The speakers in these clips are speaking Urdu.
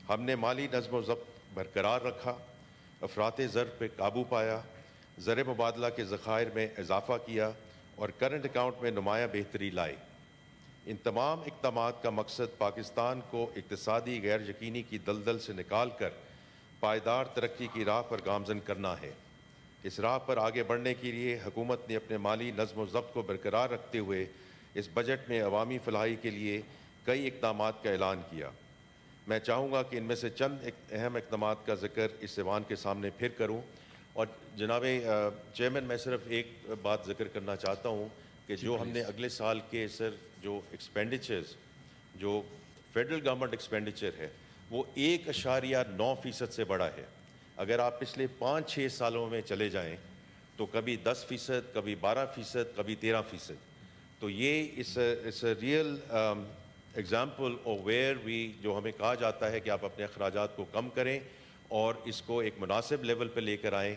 ہم نے مالی نظم و ضبط برقرار رکھا، افراط زر پہ قابو پایا، زر مبادلہ کے ذخائر میں اضافہ کیا اور کرنٹ اکاؤنٹ میں نمایاں بہتری لائی۔ ان تمام اقدامات کا مقصد پاکستان کو اقتصادی غیر یقینی کی دلدل سے نکال کر پائیدار ترقی کی راہ پر گامزن کرنا ہے۔ اس راہ پر آگے بڑھنے کے لیے حکومت نے اپنے مالی نظم و ضبط کو برقرار رکھتے ہوئے اس بجٹ میں عوامی فلاحی کے لیے کئی اقدامات کا اعلان کیا۔ میں چاہوں گا کہ ان میں سے چند اہم اقدامات کا ذکر اس ایوان کے سامنے پھر کروں۔ اور جناب چیئرمین، میں صرف ایک بات ذکر کرنا چاہتا ہوں کہ جو ہم نے اگلے سال کے جو ایکسپینڈیچرز، جو فیڈرل گورنمنٹ ایکسپینڈیچر ہے، وہ 1.9% سے بڑا ہے۔ اگر آپ پچھلے 5-6 سالوں میں چلے جائیں تو کبھی 10%، کبھی 12%، کبھی 13%۔ تو یہ اس real example of where we, جو ہمیں کہا جاتا ہے کہ آپ اپنے اخراجات کو کم کریں اور اس کو ایک مناسب لیول پہ لے کر آئیں،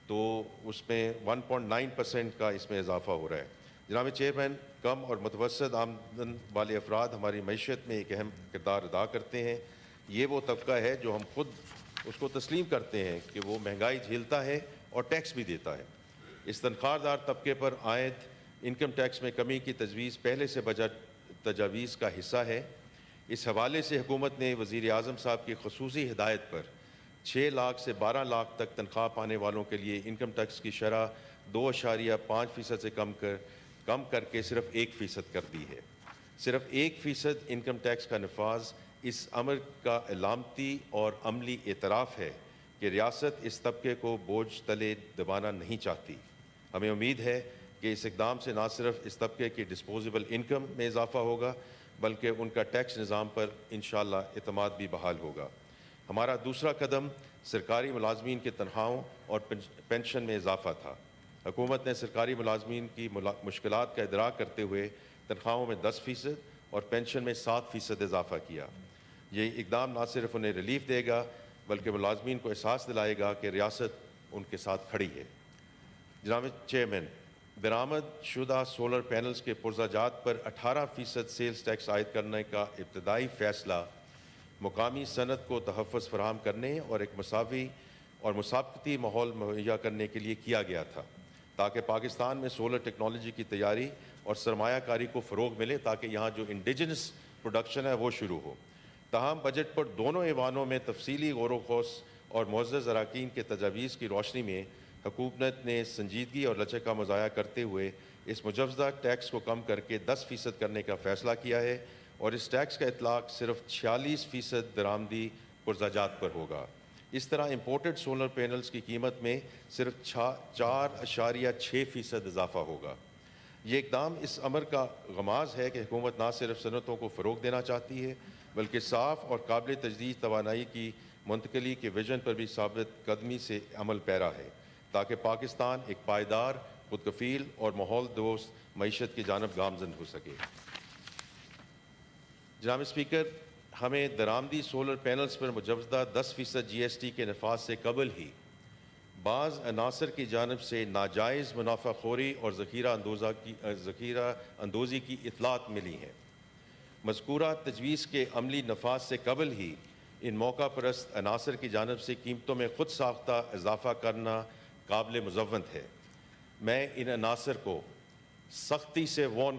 تو اس میں 1.9% کا اس میں اضافہ ہو رہا ہے۔ جناب چیئرمین، کم اور متوسط آمدن والے افراد ہماری معیشت میں ایک اہم کردار ادا کرتے ہیں۔ یہ وہ طبقہ ہے جو ہم خود اس کو تسلیم کرتے ہیں کہ وہ مہنگائی جھیلتا ہے اور ٹیکس بھی دیتا ہے۔ اس تنخواہ دار طبقے پر عائد انکم ٹیکس میں کمی کی تجویز پہلے سے بجٹ تجاویز کا حصہ ہے۔ اس حوالے سے حکومت نے وزیر اعظم صاحب کی خصوصی ہدایت پر 6 لاکھ سے 12 لاکھ تک تنخواہ پانے والوں کے لیے انکم ٹیکس کی شرح 2.5% سے کم کر کے صرف 1% کر دی ہے۔ صرف 1% انکم ٹیکس کا نفاذ اس امر کا علامتی اور عملی اعتراف ہے کہ ریاست اس طبقے کو بوجھ تلے دبانا نہیں چاہتی۔ ہمیں امید ہے کہ اس اقدام سے نہ صرف اس طبقے کی ڈسپوزیبل انکم میں اضافہ ہوگا بلکہ ان کا ٹیکس نظام پر انشاءاللہ اعتماد بھی بحال ہوگا۔ ہمارا دوسرا قدم سرکاری ملازمین کی تنخواہوں اور پینشن میں اضافہ تھا۔ حکومت نے سرکاری ملازمین کی مشکلات کا ادراک کرتے ہوئے تنخواہوں میں 10% اور پینشن میں 7% اضافہ کیا۔ یہ اقدام نہ صرف انہیں ریلیف دے گا بلکہ ملازمین کو احساس دلائے گا کہ ریاست ان کے ساتھ کھڑی ہے۔ جناب چیئرمین، برآمد شدہ سولر پینلز کے پرزہ جات پر 18% سیلز ٹیکس عائد کرنے کا ابتدائی فیصلہ مقامی صنعت کو تحفظ فراہم کرنے اور ایک مساوی اور مسابقتی ماحول مہیا کرنے کے لیے کیا گیا تھا، تاکہ پاکستان میں سولر ٹیکنالوجی کی تیاری اور سرمایہ کاری کو فروغ ملے، تاکہ یہاں جو انڈیجنس پروڈکشن ہے وہ شروع ہو۔ تاہم بجٹ پر دونوں ایوانوں میں تفصیلی غور و خوض اور معزز اراکین کے تجاویز کی روشنی میں حکومت نے سنجیدگی اور لچک کا مظاہرہ کرتے ہوئے اس مجوزہ ٹیکس کو کم کر کے 10% کرنے کا فیصلہ کیا ہے اور اس ٹیکس کا اطلاق صرف 46% درآمدی پرزہ جات پر ہوگا۔ اس طرح امپورٹڈ سولر پینلز کی قیمت میں صرف 4.6% اضافہ ہوگا۔ یہ اقدام اس امر کا غماز ہے کہ حکومت نہ صرف صنعتوں کو فروغ دینا چاہتی ہے بلکہ صاف اور قابل تجدید توانائی کی منتقلی کے ویژن پر بھی ثابت قدمی سے عمل پیرا ہے، تاکہ پاکستان ایک پائیدار، خود کفیل اور ماحول دوست معیشت کی جانب گامزن ہو سکے۔ جناب اسپیکر، ہمیں درآمدی سولر پینلز پر مجوزہ 10% GST کے نفاذ سے قبل ہی بعض عناصر کی جانب سے ناجائز منافع خوری اور ذخیرہ اندوزی کی اطلاعات ملی ہیں۔ مذکورہ تجویز کے عملی نفاذ سے قبل ہی ان موقع پرست عناصر کی جانب سے قیمتوں میں خود ساختہ اضافہ کرنا قابل مذمت ہے۔ میں ان عناصر کو سختی سے وارن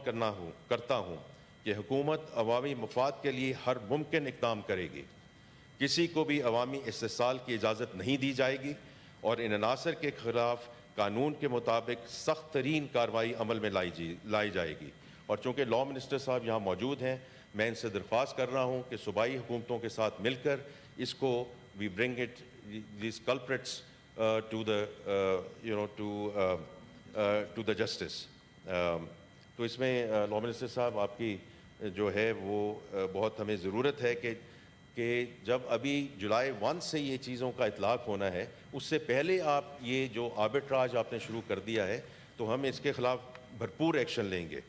کرتا ہوں کہ حکومت عوامی مفاد کے لیے ہر ممکن اقدام کرے گی۔ کسی کو بھی عوامی استحصال کی اجازت نہیں دی جائے گی اور ان عناصر کے خلاف قانون کے مطابق سخت ترین کارروائی عمل میں لائی جائے گی۔ اور چونکہ لا منسٹر صاحب یہاں موجود ہیں، میں ان سے درخواست کر رہا ہوں کہ صوبائی حکومتوں کے ساتھ مل کر اس کو we bring it these culprits to the justice. تو اس میں لا منسٹر صاحب آپ کی جو ہے وہ بہت ہمیں ضرورت ہے کہ جب ابھی جولائی 1 سے یہ چیزوں کا اطلاق ہونا ہے، اس سے پہلے آپ یہ جو آربٹراج آپ نے شروع کر دیا ہے، تو ہم اس کے خلاف بھرپور ایکشن لیں گے۔